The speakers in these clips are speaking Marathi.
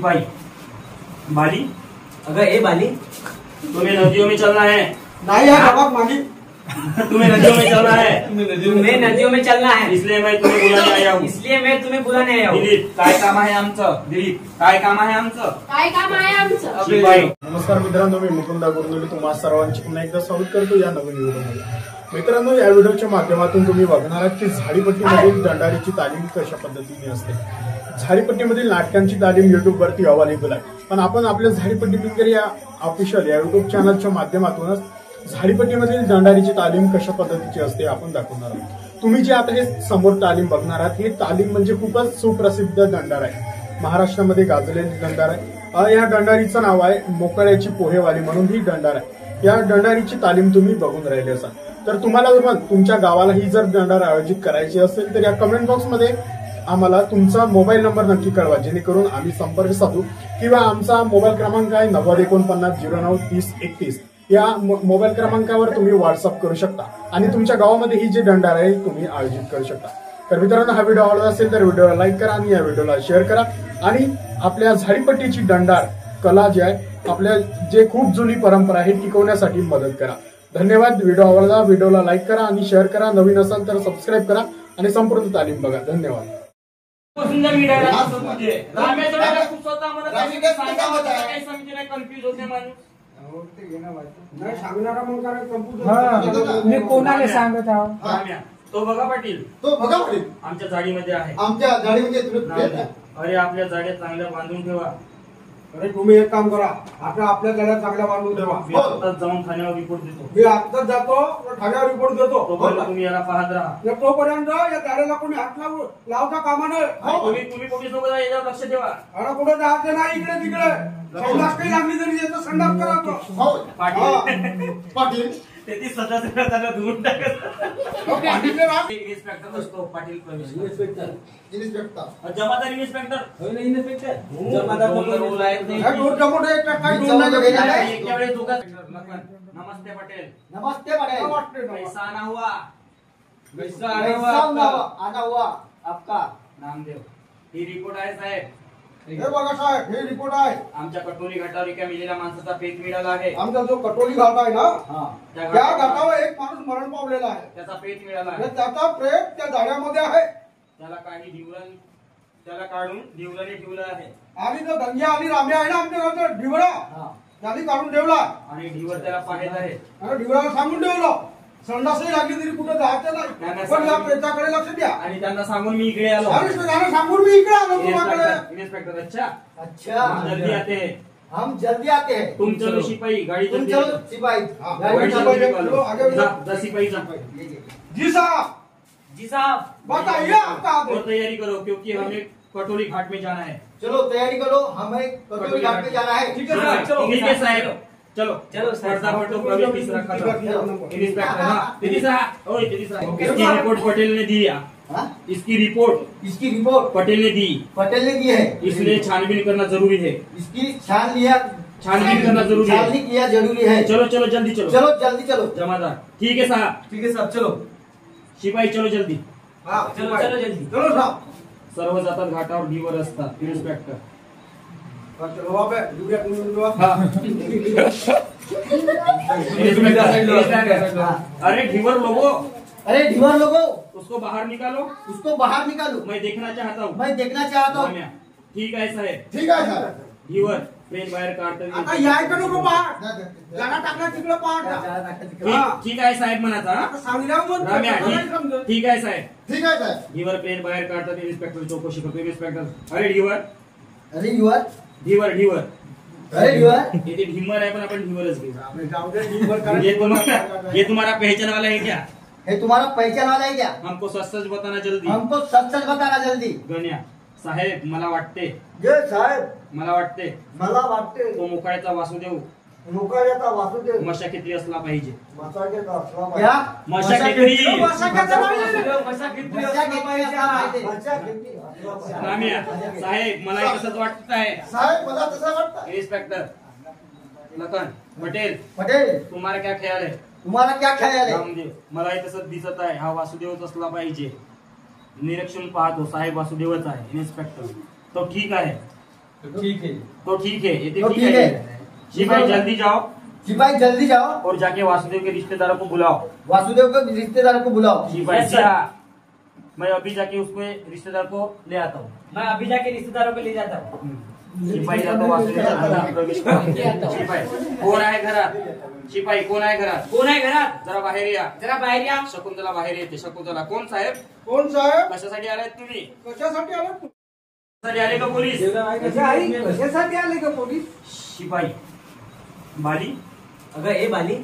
सिपाही। बाली, अगर ए बाली, तुम्हें नदियों में चलना है। नहीं है नमक मांगी। तुम्हें नदियों में चलना है। तुम्हें नदियों में चलना है, इसलिए मैं तुम्हें बुलाने आया हूँ। इसलिए मैं तुम्हें बुलाने आया हूँ। दिलीप, काय काम आहे आमचं? दिलीप, काय काम आहे आमचं? काय काम आहे आमचं? शिपाई। नमस्कार मित्रांनो, मी मुकुंदा गुरुंदोली तुम्हा सर्वांची पुन्हा एकदा स्वागत करतो या नवीन व्हिडिओमध्ये। मित्रांनो, या व्हिडिओच्या माध्यमातून तुम्ही बघणार आहात की झाडीपट्टीमधील दंडारीची तालीम कशा पद्धतीने असते। झाडीपट्टीमधील नाटकांची तालीम युट्यूबवरती अवेलेबल आहे, पण आपण आपल्या झाडीपट्टी पिंकर या ऑफिशियल या युट्यूब चॅनलच्या माध्यमातूनच झाडीपट्टीमधील दंडारीची तालीम कशा पद्धतीची असते आपण दाखवणार आहोत। तुम्ही जे आता हे समोर तालीम बघणार आहात ही तालीम म्हणजे खूपच सुप्रसिद्ध दंडार आहे, महाराष्ट्रामध्ये गाजलेली दंडार आहे। या दंडारीचं नाव आहे मोकळ्याची पोहेवाली म्हणून ही दंडार आहे। या दंडारीची तालीम तुम्ही बघून राहिले असाल तर तुम्हाला तुमच्या गावाला ही जर दंडार आयोजित करायची असेल तर या कमेंट बॉक्समध्ये आम्हाला तुमचा मोबाईल नंबर नक्की कळवा, जेणेकरून आम्ही संपर्क साधू, किंवा आमचा मोबाईल क्रमांक आहे 9049093031। या मोबाईल क्रमांकावर तुम्ही व्हॉट्सअप करू शकता आणि तुमच्या गावामध्ये ही जी दंडार आहे तुम्ही आयोजित करू शकता। तर मित्रांनो, हा व्हिडिओ आवडला असेल तर व्हिडिओला लाईक करा आणि या व्हिडिओला शेअर करा आणि आपल्या झाडीपट्टीची दंडार कला जी आहे, आपल्या जे खूप जुनी परंपरा आहे टिकवण्यासाठी मदत करा। धन्यवाद। व्हिडिओ आवडला व्हिडिओला लाईक करा आणि शेअर करा, नवीन असाल तर सबस्क्राईब करा आणि संपूर्ण तालीम बघा। धन्यवाद। मी कोणाला सांगत आहोत? तो बघा पाटील, तो बघा पाटील आमच्या जाडीमध्ये आहे। आमच्या गाडीमध्ये अरे आपल्या जाड्या चांगल्या बांधून ठेवा। अरे तुम्ही एक काम करा, आता आपल्या गाड्या चांगल्या बांधून ठेवा। मी आत्ताच जाऊन ठाण्यावर रिपोर्ट देतो। मी आत्ताच जातो ठाण्यावर रिपोर्ट देतो। तोपर्यंत तुम्ही याला पाहत राहा। तोपर्यंत या गाड्याला कोणी हात लावता कामा नये। तुम्ही पोलीस लोक याच्यावर लक्ष ठेवा। अरे कुठे जायचं नाही, इकडे तिकडे संडास काही लागली तरी येतो, संडास करा। पाटील ते सतत त्याला धुवून टाकत। इन्स्पेक्टर असतो पाटील, इन्स्पेक्टर जमादार इन्स्पेक्टर रूल आहेत। नमस्ते पटेल। नमस्ते पटेल। पैसा आना हुआ, पैसा आना हुआ आपका नामदेव। ही रिपोर्ट आहे साहेब। हे बघा साहेब, हे रिपोर्ट आहे। आमच्या कटोली घाटावर एका मेलेल्या माणसाचा पेट मिळाला आहे। आमचा जो कटोली घाट आहे ना, त्या त्या घाटावर एक माणूस मरण पावलेला आहे। त्याचा पेट मिळाला आहे। त्याचा प्रेत त्या झाडामध्ये आहे। त्याला काही ढिवरण, त्याला काढून ढिवराने ठेवलं आहे। आणि तो दंग्या आणि राम्या आहे ना आमच्या गावचा ढिवरा, त्याने काढून ठेवला आणि ढिवर त्याला पाहत आहे। आणि ढिवराला सांगून ठेवलं संडासही लागली तरी कुठे जायचं नाही, पण या प्रेताकडे लक्ष द्या। आणि त्यांना सांगून मी इकडे आलो। आणि त्याला सांगून मी इकडे आलो तुमच्याकडे। इन्स्पेक्टर अच्छा अच्छा, हम जल्दी आते हैं। हम जल्दी आते हैं। तुम चलो सिपाही, गाड़ी तुम जल्दी चलो सिपाही, गाड़ी जल्दी निकालो। जा सिपाही जा। जी साहब, जी साहब बताइए आपका और तैयारी करो क्योंकि हमें कटोली घाट में जाना है। चलो तैयारी करो, हमें कटोरी घाट में जाना है। ठीक है साहब, चलो ठीक है साहब, चलो चलो पर्दा फटो, प्रवेश तीसरा इन्स्पेक्टर। हाँ तीसरा, ओए तीसरा। इसकी रिपोर्ट पटेल ने दी। हाँ? इसकी रिपोर्ट इसकी रिपोर्ट पटेल ने दी, पटेल ने दी है, इसलिए छानबीन करना जरूरी है। इसकी छानबीन करना जरूरी है। छानबीन किया जरूरी है। चलो चलो जल्दी चलो, चलो जल्दी चलो। जमादार ठीक है साहब, ठीक है साहब, चलो शिपाई चलो जल्दी। हाँ चलो चलो जल्दी। चलो साहब, सर्व जातात घाटावर ढिवर असतात। इन्स्पेक्टर चलो वहाँ पे ढिवरा अरे ढिवर लोगो, अरे ढिवर लोगो, उसको बाहर निकालो, उसको बाहर निकालो। मैं देखना चाहता हूँ। मैं देखना चाहता हूँ। ठीक आहे साहेब। ठीक आहे साहेब। ढिवर पेन बाहेर आता काढता। यायचं नको पहाड, गाडा टाकला तिकडे पहाड। ठीक आहे साहेब म्हणाचा। आता सांगितलं राम्या मग ठीक आहे साहेब। ठीक आहे साहेब। ढिवर पेन बाहेर काढतात। इन्स्पेक्टर चौकशी करतो। इन्स्पेक्टर अरे ढिवर, अरे ढिवर, ढिवर ढिवर अरे ढिवर, इथे ढिमर आहे पण आपण ढिवरच घेऊ। जाऊ दे, ढिवर करा। ये तुम्हारा पहचान वाला है क्या? है तुम्हारा पहचान वाला है क्या? हमको सच सच बताना जल्दी। हमको सच सच बताना जल्दी। गण्या साहेब मला वाटते, जे साहेब मला वाटते मला वाटते तो मोकाळ्याचा वासुदेव मुकाळ्याचा वासुदेव मशाकित्री असला पाहिजे। मशाकेचा असला पाहिजे। क्या? मशाकित्री मशाकेचा पाहिजे। मशाकित्री असला पाहिजे। राम्या साहेब मला तसंच वाटत आहे। साहेब मला तसं वाटतं। इन्स्पेक्टर लखन पटेल, पटेल तुम्हाला क्या ख्याल है? तुम्हाला क्या ख्याल है? रामदेव मलाही तसंच दिसत आहे। हा वासुदेवच असला पाहिजे। निरीक्षण पाहतो साहेब वासुदेवच आहे। इन्स्पेक्टर तो ठीक आहे, ठीक है। तो ठीक है, ये तो ठीक है। सिपाही जल्दी जाओ सिपाही जल्दी जाओ और जाके वासुदेव के रिश्तेदारों को बुलाओ। वासुदेव के रिश्तेदारों को बुलाओ। सिपाही Yes, sir. मैं अभी जाके उसको रिश्तेदार को ले आता हूँ। मैं अभी जाके रिश्तेदारों को ले जाता हूँ। सिपाही जातो वासुदेवच्या घरात प्रवेश करा। शिपाई कोण आहे घरात? शिपाई कोण आहे घरात? कोण आहे घरात? जरा बाहेर या। जरा बाहेर या। शकुंतला बाहेर येते। शकुंतला कोण साहेब? कोण साहेब? कशासाठी आलात तुम्ही? कशासाठी आला? कशासाठी आले का पोलीस? कशासाठी आले का पोलीस? शिपाई बाली अगर ये बाली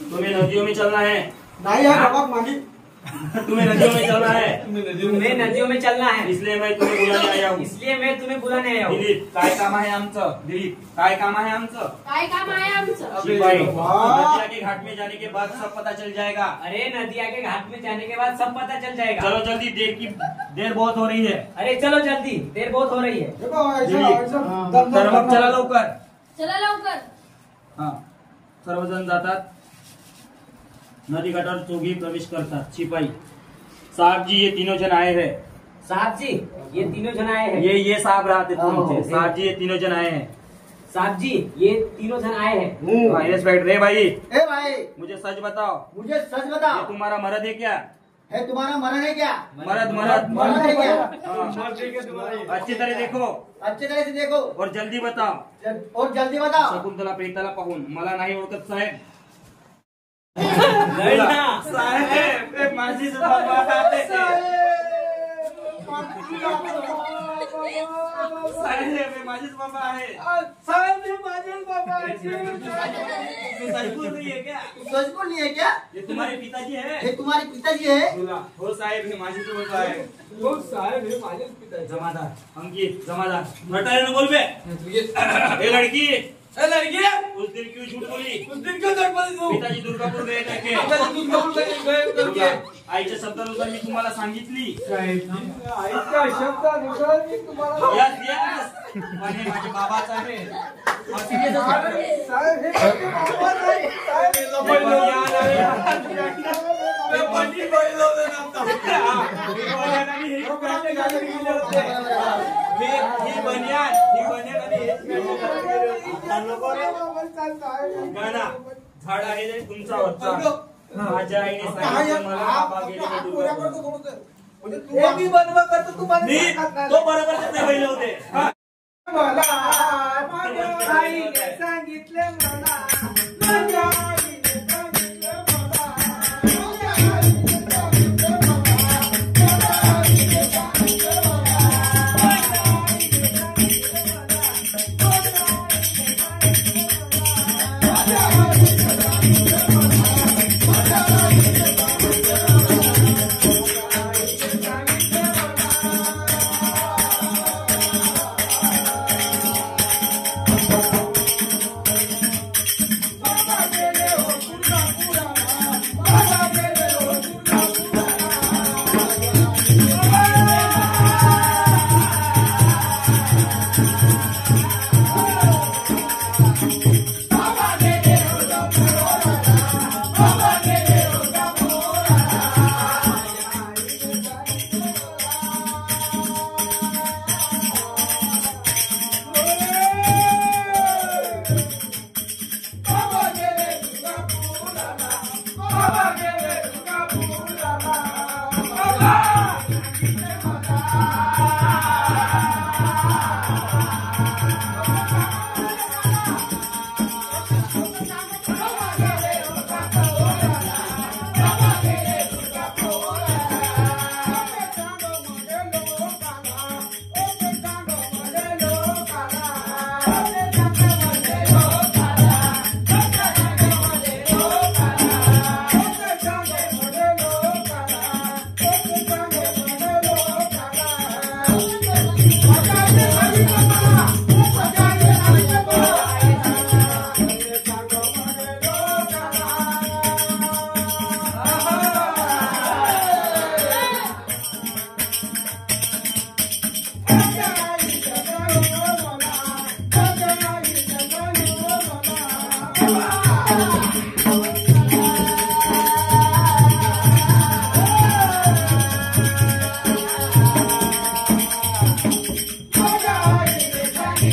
तुम्हें नदियों में चलना है। नाही आहे बाबा मागे. तुम्हें नदियों में चलना है, तुम्हें नदियों में चलना है, इसलिए मैं तुम्हें बुलाने आया हूँ। इसलिए मैं तुम्हें बुलाने आया हूँ। दिलीप काय काम आहे आमचं? दिलीप काय काम आहे आमचं? काय काम आहे आमचं? शिपाई वाह। नदिया के घाट में जाने के बाद सब पता चल जाएगा। अरे नदिया के घाट में जाने के बाद सब पता चल जाएगा। चलो जल्दी, देर बहुत हो रही है। अरे चलो जल्दी, देर बहुत हो रही है। हे बघ, ऐसा- दिलीप, ऐसा- तर मग चला लवकर। चला लवकर. हाँ सर्वजण जातात, नदी घाटावर चौघी प्रवेश करतात। शिपाई साहब जी ये तीनों जन आए हैं। साहब जी ये तीनों जन आए हैं। ये साहब रहते तुमचे। हाँ। साहब जी ये तीनों जन आए हैं। साहब जी ये तीनों जन आए हैं। हाँ, इंस्पेक्टर रे भाई ए भाई मुझे सच बताओ, मुझे सच ये बताओ, तुम्हारा मर्द है क्या? है तुम्हारा मरण है क्या? मर्द मरण है क्या? हाँ। अच्छी तरह देखो अच्छे तरह से देखो और जल्दी बताओ। और जल्दी बताओ। शकुंतला प्रेताला पाहून मला नाही ओळखत साहेब। लढना। साहेब हे माझीच बाबा आहे। साहेब हे माझीच बाबा आहे। साहेब हे माझे बाबा आहेत. तुम्ही सच बोल रही है क्या? सच बोल रही है क्या? ये तुम्हारे पिताजी है? ये तुम्हारे पिताजी है? हो साहेब हे माझीच बाबा आहे। हो साहेब हे माझेच पिता आहेत. जमादार अंकित जमादार घटाने बोल बे। ये लड़की ए लड़की उस दिन क्यों झूठ बोली? उस दिन क्यों झूठ बोली तू? पिताजी दुर्गापूर गए करके। पिताजी दुर्गापूर गए करके। आईच्या शब्दानुसार मी तुम्हाला सांगितली। आईच्या शब्दानुसार मी तुम्हाला यस यस म्हणे माझे बाबाच आहे। साहेब हे माझे बाबाच आहेत. साहेब हे बनियान गाना झाड आहे ते तुमचा वरचा। माझ्या आईने सांगितलं मला बाबा गेले ते दुर्गापूर। हे मी बनवा करतो तुम्हाला मी सांगत नाही. तो बरोबरच नाही पहिले होते। मला माझ्या आईने सांगितले मला माझ्या आईने सांगितले मला माझ्या आईने सांगितले मला माझ्या आईने सांगितले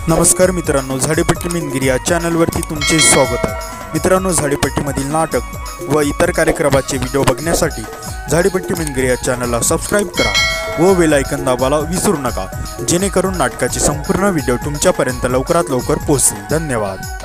नमस्कार मित्रांनो, झाडीपट्टी मेणगिरी या चॅनलवरती तुमचे स्वागत आहे। मित्रांनो, झाडीपट्टीमधील नाटक व इतर कार्यक्रमाचे व्हिडिओ बघण्यासाठी झाडीपट्टी मेणगिरी या चॅनलला सबस्क्राईब करा व बेल आयकॉन दाबायला विसरू नका, जेणेकरून नाटकाचे संपूर्ण व्हिडिओ तुमच्यापर्यंत लवकरात लवकर पोहोचतील। धन्यवाद।